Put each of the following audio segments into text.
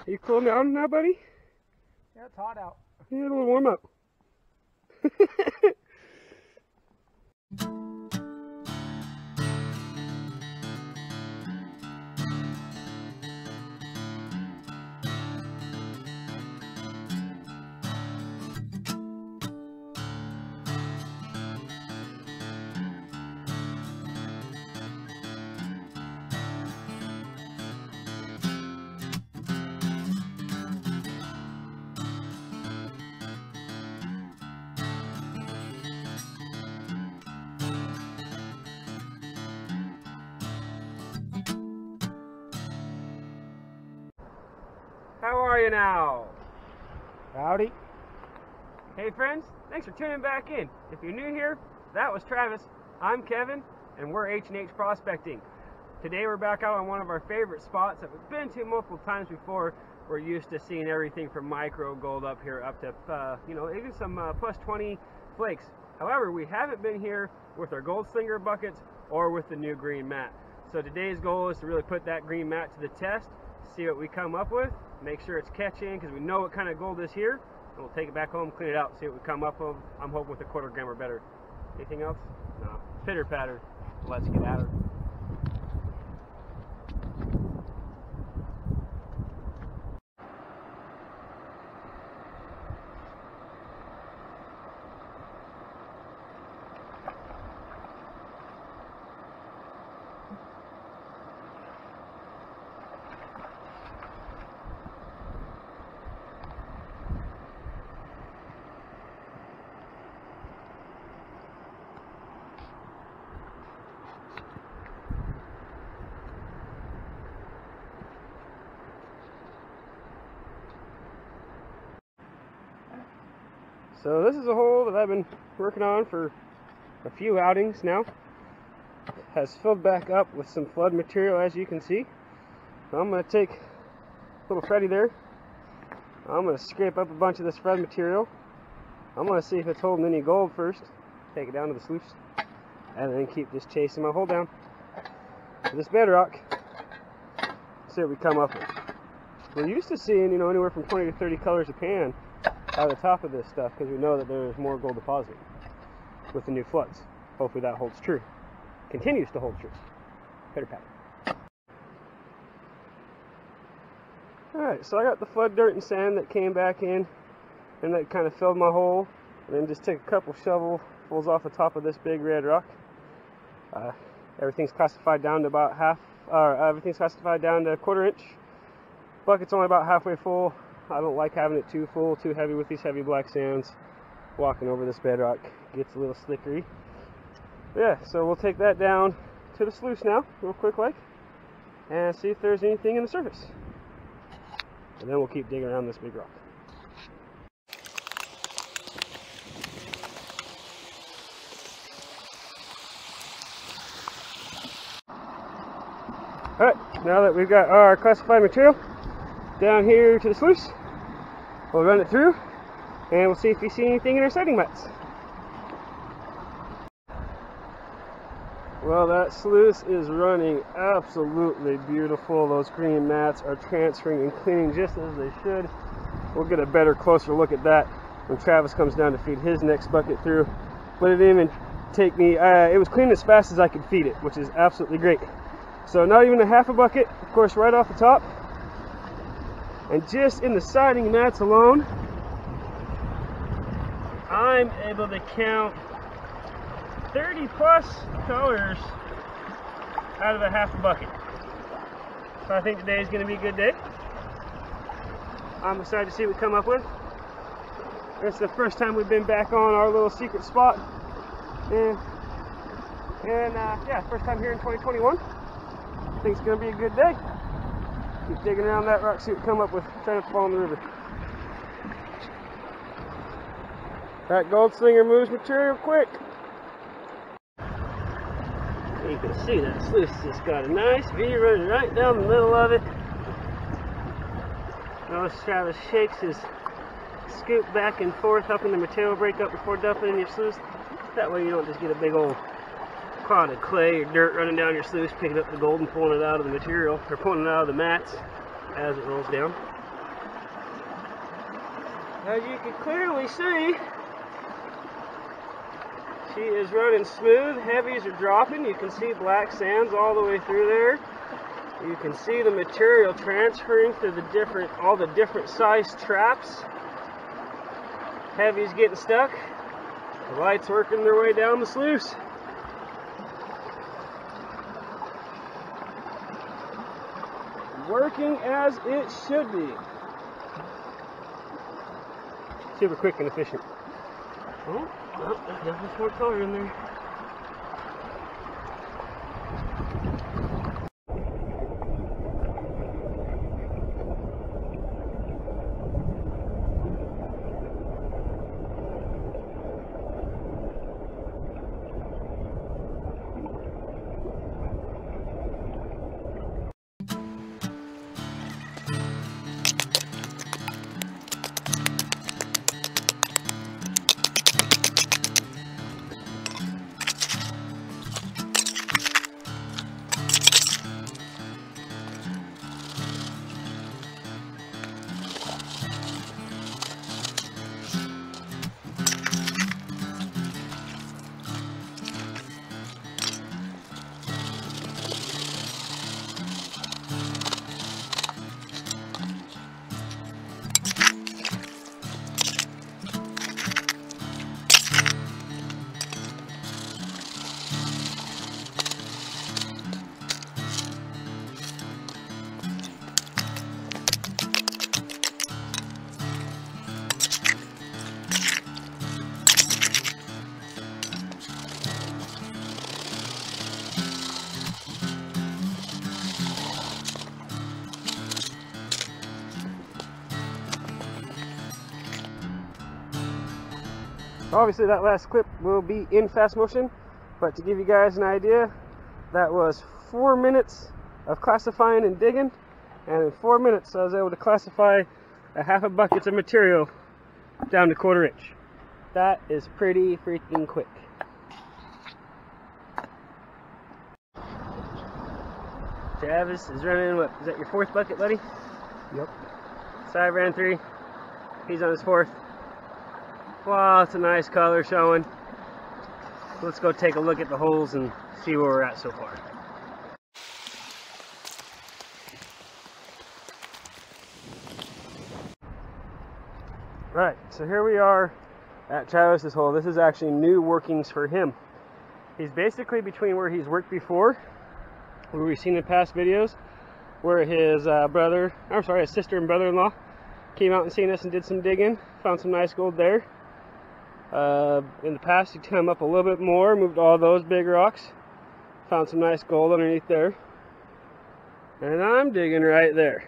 Are you cooling down now, buddy? Yeah, it's hot out. You need a little warm up. How are you now? Howdy. Hey friends, thanks for tuning back in. If you're new here, that was Travis. I'm Kevin, and we're H&H Prospecting. Today we're back out on one of our favorite spots that we've been to multiple times before. We're used to seeing everything from micro gold up here up to, even some plus 20 flakes. However, we haven't been here with our Gold Slinger buckets or with the new green mat. So today's goal is to really put that green mat to the test, see what we come up with, make sure it's catching because we know what kind of gold is here, and we'll take it back home, clean it out, see what we come up with. I'm hoping with a 1/4 gram or better. Anything else? No. Pitter patter. Let's get at her. So this is a hole that I've been working on for a few outings now. It has filled back up with some flood material, as you can see. So I'm going to take a little Freddy there. I'm going to scrape up a bunch of this flood material. I'm going to see if it's holding any gold first. Take it down to the sluice. And then keep just chasing my hole down to this bedrock. See what we come up with. We're used to seeing, anywhere from 20 to 30 colors a pan out of the top of this stuff because we know that there's more gold depositing with the new floods. Hopefully that holds true. Continues to hold true. Pitter patter. Alright, so I got the flood dirt and sand that came back in and that kind of filled my hole, and then just took a couple shovelfuls off the top of this big red rock. Everything's classified down to about everything's classified down to 1/4 inch. Bucket's only about halfway full. I don't like having it too full, too heavy with these heavy black sands. Walking over this bedrock gets a little slickery. Yeah, so we'll take that down to the sluice now, real quick like, and see if there's anything in the surface. And then we'll keep digging around this big rock. Alright, now that we've got our classified material down here to the sluice, we'll run it through and we'll see if we see anything in our setting mats. Well, that sluice is running absolutely beautiful. Those green mats are transferring and cleaning just as they should. We'll get a better, closer look at that when Travis comes down to feed his next bucket through. But it didn't even take me, it was clean as fast as I could feed it, which is absolutely great. So not even a half a bucket, of course, right off the top. And just in the siding mats alone, I'm able to count 30 plus colors out of a half a bucket. So I think today is going to be a good day. I'm excited to see what we come up with. It's the first time we've been back on our little secret spot. And yeah, first time here in 2021. I think it's going to be a good day. Keep digging around that rock, see what we come up with. Try not to fall in the river. That Gold Slinger moves material quick. You can see that sluice just got a nice V running right down the middle of it. Notice Travis shakes his scoop back and forth, helping the material break up before dumping in your sluice. That way you don't just get a big old clod of clay or dirt running down your sluice, picking up the gold and pulling it out of the material, or pulling it out of the mats as it rolls down. As you can clearly see, she is running smooth. Heavies are dropping. You can see black sands all the way through there. You can see the material transferring through all the different size traps. Heavies getting stuck. The lights working their way down the sluice. Working as it should be. Super quick and efficient. Oh, there's definitely more color in there. Obviously that last clip will be in fast motion, but to give you guys an idea, that was 4 minutes of classifying and digging, and in 4 minutes I was able to classify a half a bucket of material down to 1/4 inch. That is pretty freaking quick. Travis is running, what, is that your 4th bucket, buddy? Yep. So I ran 3, he's on his 4th. Wow, it's a nice color showing. Let's go take a look at the holes and see where we're at so far. Right, so here we are at Travis's hole. This is actually new workings for him. He's basically between where he's worked before, where we've seen in past videos, where his his sister and brother-in-law came out and seen us and did some digging, found some nice gold there. In the past, he'd come up a little bit more, moved all those big rocks, found some nice gold underneath there. And I'm digging right there.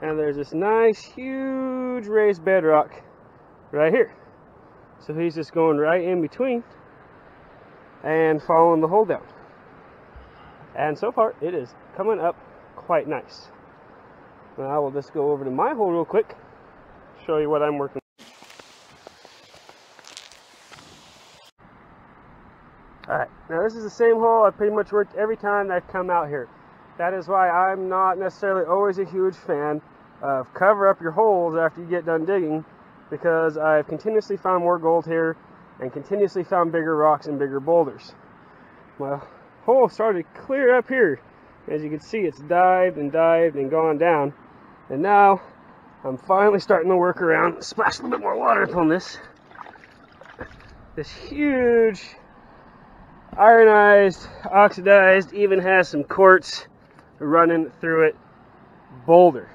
And there's this nice, huge raised bedrock right here. So he's just going right in between and following the hole down. And so far, it is coming up quite nice. Now I will just go over to my hole real quick, show you what I'm working with. Alright, now this is the same hole I've pretty much worked every time I've come out here. That is why I'm not necessarily always a huge fan of cover up your holes after you get done digging, because I've continuously found more gold here and continuously found bigger rocks and bigger boulders. My hole started clear up here. As you can see, it's dived and gone down. And now I'm finally starting to work around, splash a little bit more water upon this. This huge ironized, oxidized, even has some quartz running through it boulder.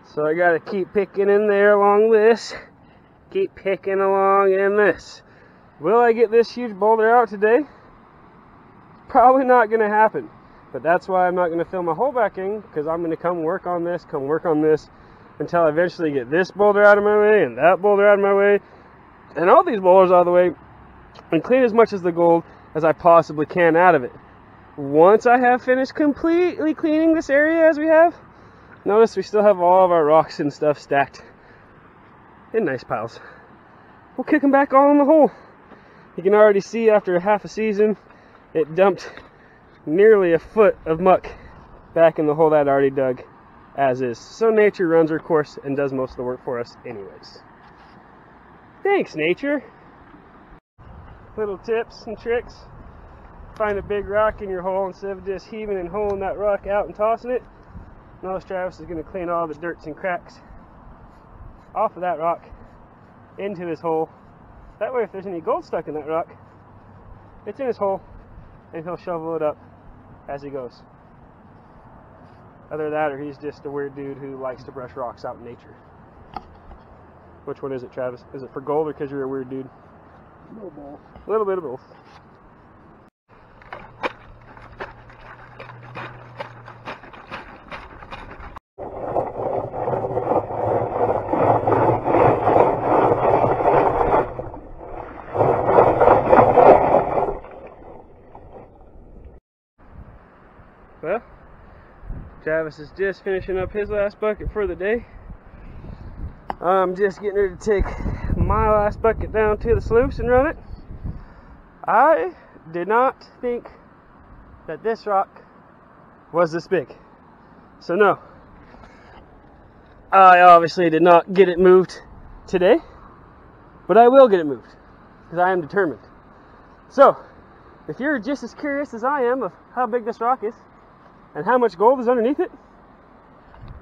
So I gotta keep picking in there along this, keep picking along in this. Will I get this huge boulder out today? Probably not gonna happen, but that's why I'm not gonna fill my hole back in, because I'm gonna come work on this until I eventually get this boulder out of my way and that boulder out of my way and all these boulders out of the way, and clean as much as the gold as I possibly can out of it. Once I have finished completely cleaning this area as we have, notice we still have all of our rocks and stuff stacked in nice piles. We'll kick them back all in the hole. You can already see after half a season, it dumped nearly a foot of muck back in the hole that I already dug as is. So nature runs her course and does most of the work for us anyways. Thanks, nature. Little tips and tricks. Find a big rock in your hole instead of just heaving and holing that rock out and tossing it. Notice Travis is going to clean all the dirts and cracks off of that rock into his hole. That way if there's any gold stuck in that rock, it's in his hole and he'll shovel it up as he goes. Either that or he's just a weird dude who likes to brush rocks out in nature. Which one is it, Travis? Is it for gold or because you're a weird dude? A little both. A little bit of both. Well, Travis is just finishing up his last bucket for the day. I'm just getting ready to take my last bucket down to the sluice and run it. I did not think that this rock was this big. So no, I obviously did not get it moved today, but I will get it moved because I am determined. So, if you're just as curious as I am of how big this rock is and how much gold is underneath it,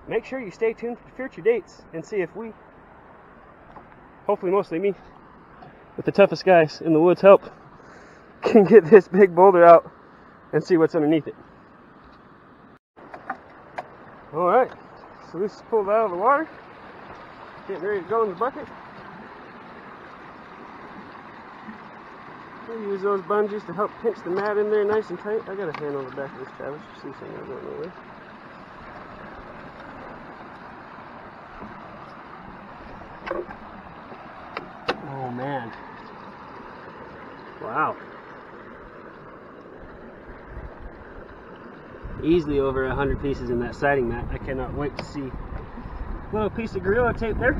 make sure you stay tuned for future dates and see if we, hopefully mostly me, with the toughest guys in the woods help, can get this big boulder out and see what's underneath it. Alright, so this is pulled out of the water, getting ready to go in the bucket. We'll use those bungees to help pinch the mat in there nice and tight. I got a hand on the back of this, Travis. You see something going nowhere. Oh man. Wow. Easily over 100 pieces in that siding mat. I cannot wait to see. Little piece of Gorilla Tape there.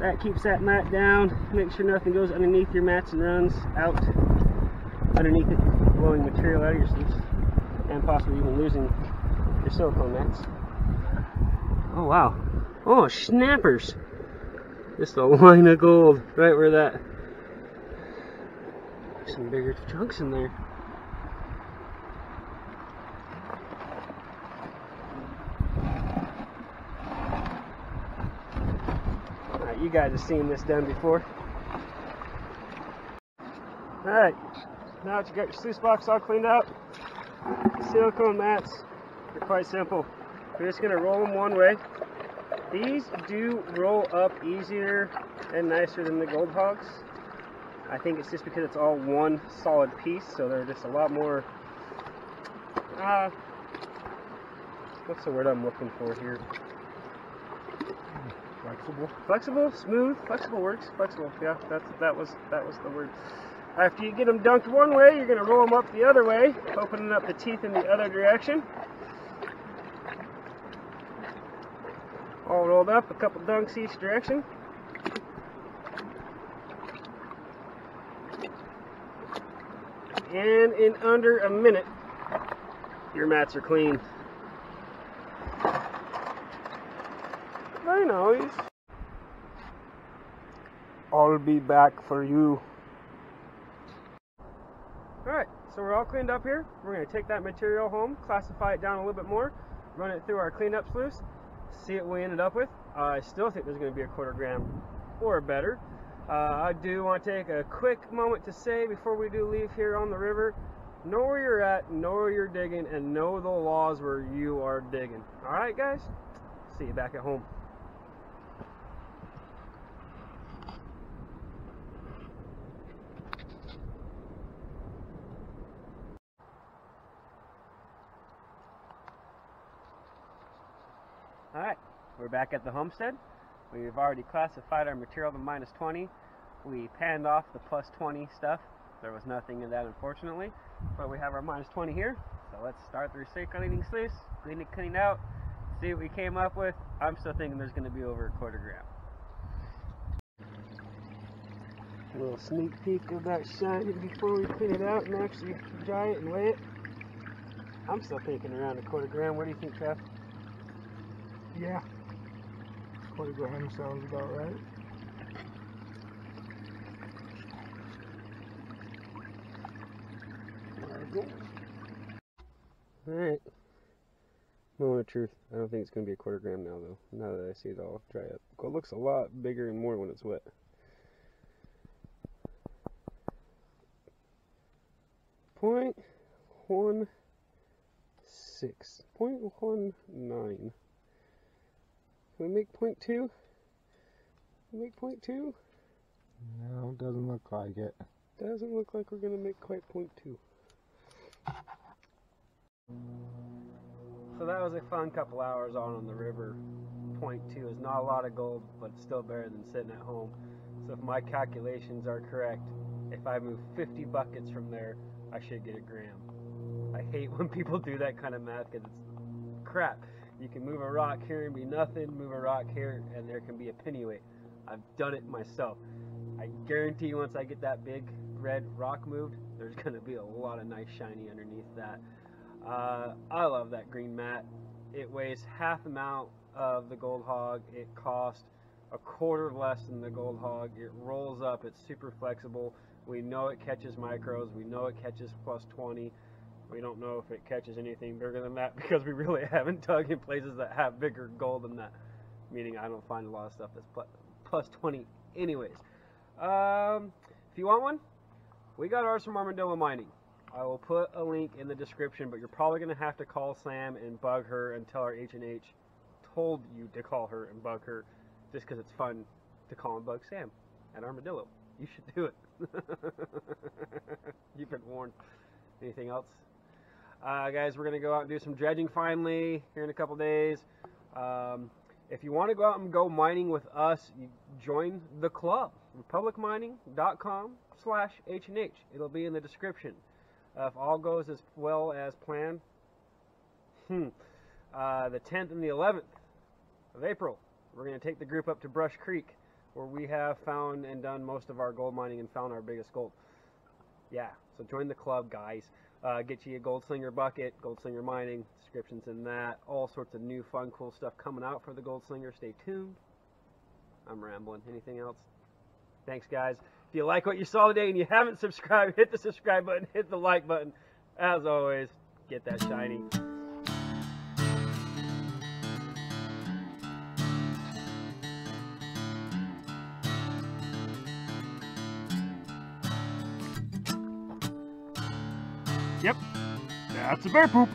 That keeps that mat down. Make sure nothing goes underneath your mats and runs out underneath it, blowing material out of your sluice, and possibly even losing your silicone mats. Oh wow. Oh, snappers. Just a line of gold right where that. Some bigger chunks in there. Alright, you guys have seen this done before. Alright, now that you got your sluice box all cleaned out, silicone mats are quite simple. You're just going to roll them one way. These do roll up easier and nicer than the gold hogs. I think it's just because it's all one solid piece, so they're just a lot more, what's the word I'm looking for here? Flexible. Flexible, smooth, flexible works. Flexible, yeah, that was the word. After you get them dunked one way, you're going to roll them up the other way, opening up the teeth in the other direction. All rolled up, a couple dunks each direction. And in under a minute, your mats are clean. Very nice. I'll be back for you. Alright, so we're all cleaned up here. We're going to take that material home, classify it down a little bit more, run it through our cleanup sluice, see what we ended up with. I still think there's going to be a 1/4 gram or better. I do want to take a quick moment to say before we do leave here on the river, know where you're at, know where you're digging, and know the laws where you are digging. Alright guys, see you back at home. Alright, we're back at the homestead. We've already classified our material to -20. We panned off the +20 stuff. There was nothing in that, unfortunately. But we have our -20 here. So let's start the recycling sluice, clean it out, see what we came up with. I'm still thinking there's going to be over a 1/4 gram. A little sneak peek of that shine before we clean it out and actually dry it and weigh it. I'm still thinking around a 1/4 gram. What do you think, Trev? Yeah. 1/4 gram sounds about right. Alright. Moment of truth. I don't think it's going to be a 1/4 gram now, though. Now that I see it all dry up. Gold looks a lot bigger and more when it's wet. .16. 0.19. Can we make 0.2? Make 0.2? No, doesn't look like it. Doesn't look like we're going to make quite 0.2. So that was a fun couple hours on the river. 0.2 is not a lot of gold, but it's still better than sitting at home. So if my calculations are correct, if I move 50 buckets from there, I should get a gram. I hate when people do that kind of math because it's crap. You can move a rock here and be nothing, move a rock here and there can be a pennyweight. I've done it myself. I guarantee you once I get that big red rock moved, there's going to be a lot of nice shiny underneath that. I love that green mat. It weighs half the amount of the gold hog. It costs a 1/4 less than the gold hog. It rolls up. It's super flexible. We know it catches micros. We know it catches plus 20. We don't know if it catches anything bigger than that because we really haven't dug in places that have bigger gold than that. Meaning I don't find a lot of stuff that's plus 20 anyways. If you want one, we got ours from Armadillo Mining. I will put a link in the description, but you're probably going to have to call Sam and bug her and tell her H&H told you to call her and bug her just because it's fun to call and bug Sam at Armadillo. You should do it. You've been warned. Anything else? Guys, we're going to go out and do some dredging finally here in a couple days. If you want to go out and go mining with us, you join the club, republicmining.com/H&H. It'll be in the description. If all goes as well as planned, the 10th and the 11th of April, we're going to take the group up to Brush Creek, where we have found and done most of our gold mining and found our biggest gold. Yeah, so join the club, guys. Get you a Gold Slinger Bucket, Gold Slinger Mining, descriptions in that. All sorts of new, fun, cool stuff coming out for the Gold Slinger. Stay tuned. I'm rambling. Anything else? Thanks, guys. If you like what you saw today and you haven't subscribed, hit the subscribe button, hit the like button. As always, get that shiny. Yep, that's a bear poop.